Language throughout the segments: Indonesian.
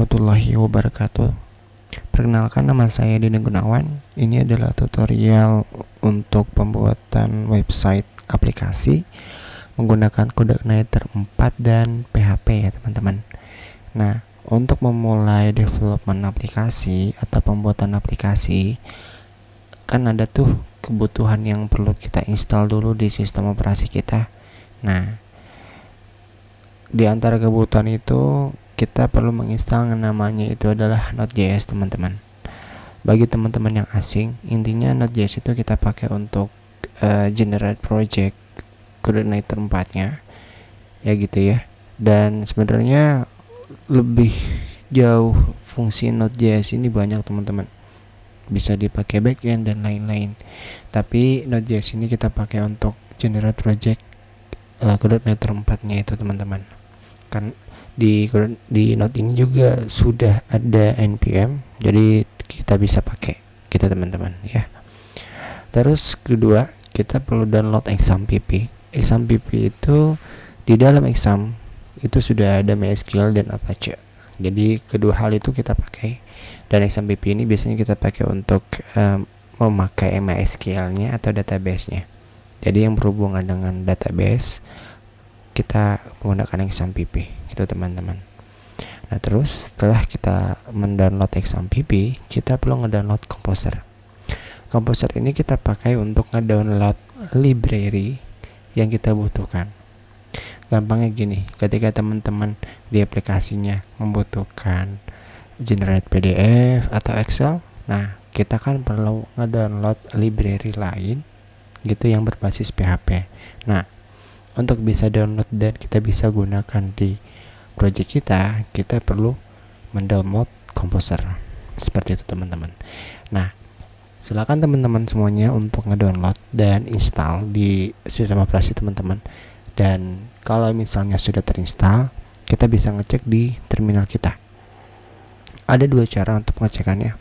Warahmatullahi wabarakatuh. Perkenalkan, nama saya Dina Gunawan. Ini adalah tutorial untuk pembuatan website aplikasi menggunakan CodeIgniter 4 dan PHP ya teman-teman. Nah, untuk memulai development aplikasi atau pembuatan aplikasi, kan ada tuh kebutuhan yang perlu kita install dulu di sistem operasi kita. Nah, di antara kebutuhan itu kita perlu menginstal namanya itu adalah Node.js teman-teman. Bagi teman-teman yang asing, intinya Node.js itu kita pakai untuk generate project CodeIgniter 4-nya ya gitu ya. Dan sebenarnya lebih jauh fungsi Node.js ini banyak teman-teman, bisa dipakai backend dan lain-lain. Tapi Node.js ini kita pakai untuk generate project CodeIgniter 4-nya itu teman-teman. Kan di Node ini juga sudah ada npm, jadi kita bisa pakai gitu teman-teman ya. Terus kedua, kita perlu download exampp. Exampp itu di dalam exam itu sudah ada MySQL dan Apache. Jadi kedua hal itu kita pakai. Dan exampp ini biasanya kita pakai untuk memakai MySQL-nya atau database-nya. Jadi yang berhubungan dengan database kita menggunakan exampp gitu teman-teman. Nah, terus setelah kita mendownload exampp, kita perlu ngedownload Composer. Composer ini kita pakai untuk ngedownload library yang kita butuhkan. Gampangnya gini, ketika teman-teman di aplikasinya membutuhkan generate PDF atau Excel, nah kita kan perlu ngedownload library lain gitu yang berbasis PHP. Nah, untuk bisa download dan kita bisa gunakan di project kita perlu mendownload Composer. Seperti itu teman-teman. Nah, silakan teman-teman semuanya untuk ngedownload dan install di sistem operasi teman-teman. Dan kalau misalnya sudah terinstall, kita bisa ngecek di terminal kita. Ada dua cara untuk pengecekannya.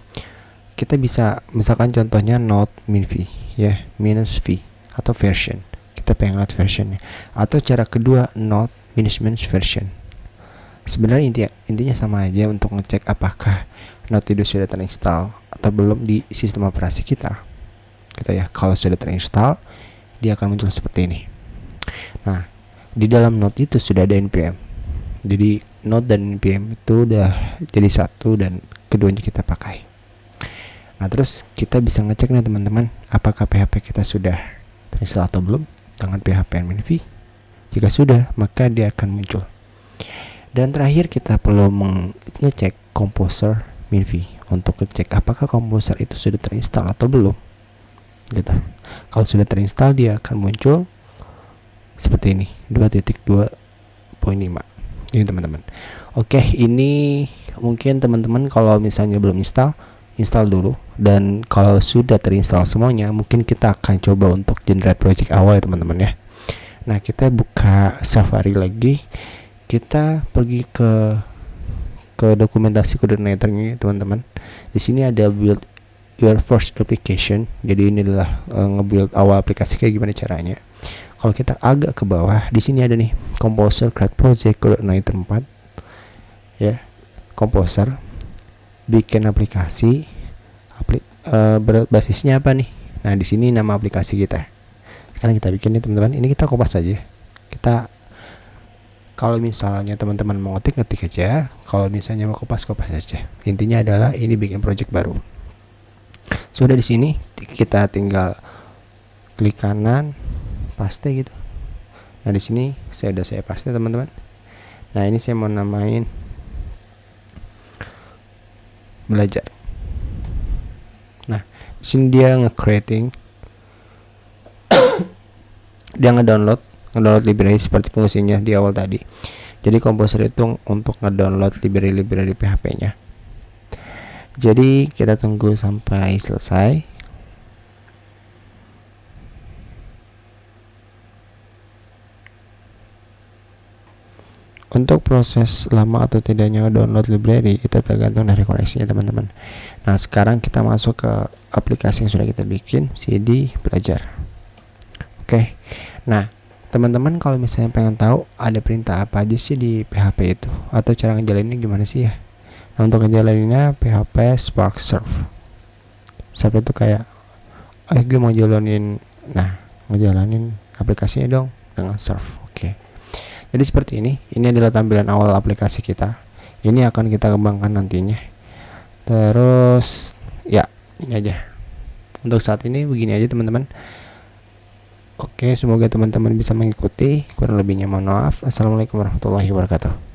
Kita bisa, misalkan contohnya node -v ya, -v atau version. Kita pengen lihat versionnya. Atau cara kedua node -minus version. Sebenarnya intinya sama aja untuk ngecek apakah node itu sudah terinstall atau belum di sistem operasi kita. Gitu ya. Kalau sudah terinstall, dia akan muncul seperti ini. Nah, di dalam node itu sudah ada npm. Jadi node dan npm itu udah jadi satu dan keduanya kita pakai. Nah, terus kita bisa ngecek nih teman-teman, apakah PHP kita sudah terinstall atau belum dengan PHP -v. Jika sudah, maka dia akan muncul. Dan terakhir kita perlu mengecek Composer -v untuk ngecek apakah Composer itu sudah terinstall atau belum. Gitu. Kalau sudah terinstall, dia akan muncul seperti ini, 2.2.5. Ini teman-teman. Oke, ini mungkin teman-teman kalau misalnya belum install dulu, dan kalau sudah terinstall semuanya, mungkin kita akan coba untuk generate project awal ya teman-teman ya. Nah, kita buka Safari lagi, kita pergi ke dokumentasi CodeIgniter-nya teman-teman. Di sini ada build your first application. Jadi ini adalah nge-build awal aplikasi kayak gimana caranya. Kalau kita agak ke bawah, di sini ada nih Composer create project CodeIgniter 4 ya. Composer bikin aplikasi, basisnya apa nih? Nah, di sini nama aplikasi kita. Sekarang kita bikin nih teman-teman. Ini kita kopas aja. Kalau misalnya teman-teman mau ngetik aja. Kalau misalnya mau kopas aja. Intinya adalah ini bikin project baru. Sudah di sini kita tinggal klik kanan, paste gitu. Nah, di sini saya paste teman-teman. Nah, ini saya mau namain belajar. Nah, di sini dia nge-creating dia ngedownload library seperti fungsinya di awal tadi. Jadi Composer itu untuk ngedownload library PHP-nya. Jadi kita tunggu sampai selesai. Untuk proses lama atau tidaknya download library itu tergantung dari koneksinya teman-teman. Nah, sekarang kita masuk ke aplikasi yang sudah kita bikin, CD belajar. Oke. Nah, teman-teman kalau misalnya pengen tahu ada perintah apa aja sih di PHP itu, atau cara ngejalaninnya gimana sih ya. Nah, untuk ngejalaninnya PHP Spark Serve. Serve itu kayak gue mau jalanin, ngejalanin aplikasinya dong dengan serve. Oke. Jadi seperti ini adalah tampilan awal aplikasi kita. Ini akan kita kembangkan nantinya. Terus ya, ini aja. Untuk saat ini begini aja teman-teman. Oke, semoga teman-teman bisa mengikuti. Kurang lebihnya mohon maaf. Assalamualaikum warahmatullahi wabarakatuh.